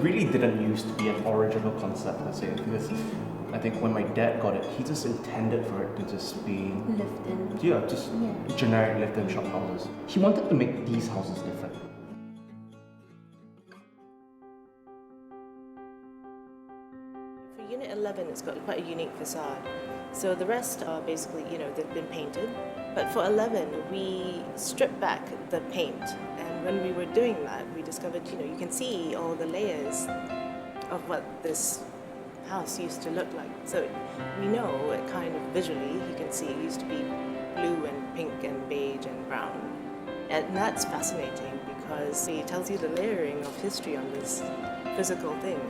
really didn't used to be an original concept, let's say, because I think when my dad got it, he just intended for it to just be Live-in. yeah, just generic live-in shop houses. He wanted to make these houses different. For Unit 11, it's got quite a unique facade. So the rest are basically, they've been painted. But for 11, we stripped back the paint. And when we were doing that, we discovered, you can see all the layers of what this house used to look like. So we know it kind of visually, you can see it used to be blue and pink and beige and brown. And that's fascinating because it tells you the layering of history on this physical thing.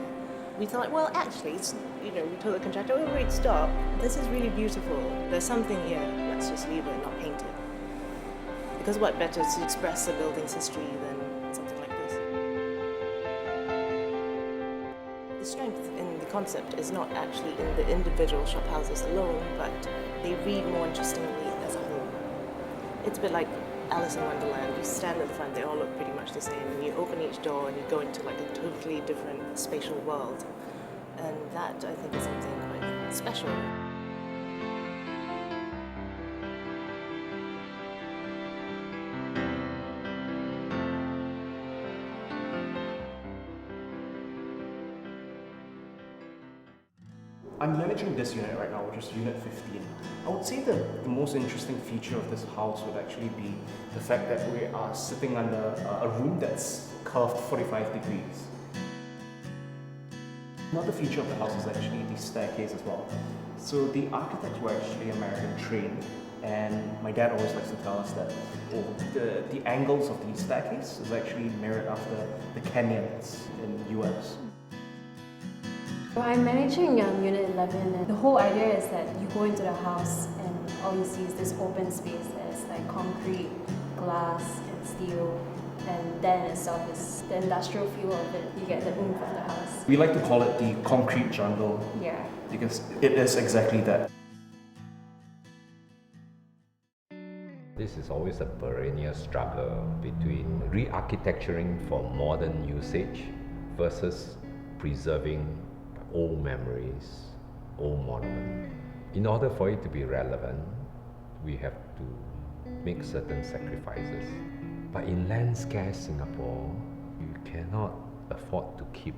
We thought, well, actually, we told the contractor, oh, wait, stop. This is really beautiful. There's something here. Let's just leave it, not paint it. Because what better to express a building's history than something like this? The strength in the concept is not actually in the individual shop houses alone, but they read more interestingly as a whole. It's a bit like Alice in Wonderland. You stand at the front, they all look pretty much the same, and you open each door and you go into like a totally different spatial world. And that, I think, is something quite special. I'm managing this unit right now, which is Unit 15. I would say that the most interesting feature of this house would actually be the fact that we are sitting under a room that's curved 45 degrees. Another feature of the house is actually the staircase as well. So the architects were actually American trained, and my dad always likes to tell us that the angles of the staircase is actually mirrored after the canyons in the US. So I'm managing Unit 11, and the whole idea is that you go into the house and all you see is this open space that's like concrete, glass, and steel, and that in itself is the industrial feel of it. You get the oomph of the house. We like to call it the concrete jungle. Yeah. Because it is exactly that. This is always a perennial struggle between re-architecturing for modern usage versus preserving old memories, old monuments. In order for it to be relevant, we have to make certain sacrifices. But in land-scarce Singapore, you cannot afford to keep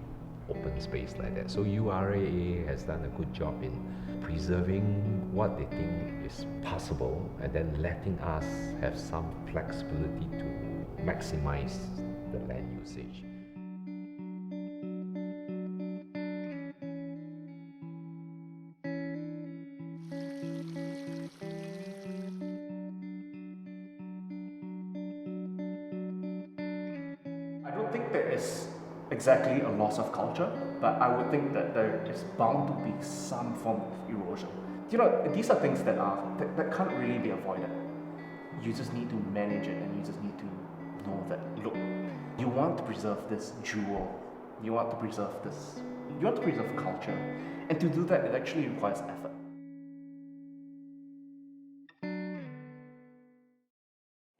open space like that. So URA has done a good job in preserving what they think is possible and then letting us have some flexibility to maximize the land usage. I don't think there is exactly a loss of culture, but I would think that there is bound to be some form of erosion. These are things that can't really be avoided. You just need to manage it, and you just need to know that, look, you want to preserve this jewel, you want to preserve culture, and to do that, it actually requires effort.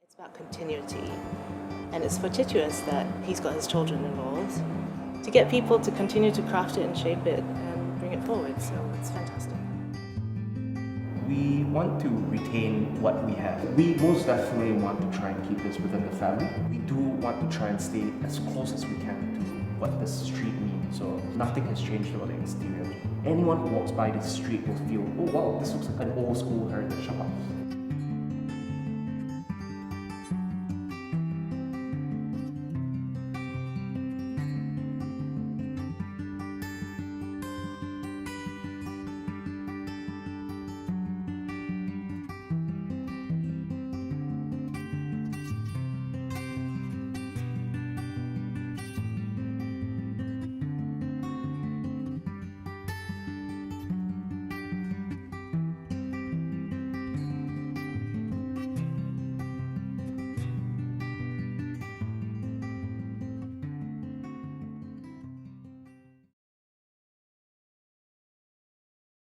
It's about continuity. And it's fortuitous that he's got his children involved to get people to continue to craft it and shape it and bring it forward. So it's fantastic. We want to retain what we have. We most definitely want to try and keep this within the family. We do want to try and stay as close as we can to what this street means. So nothing has changed about the exterior. Anyone who walks by this street will feel, oh wow, this looks like an old school heritage shop.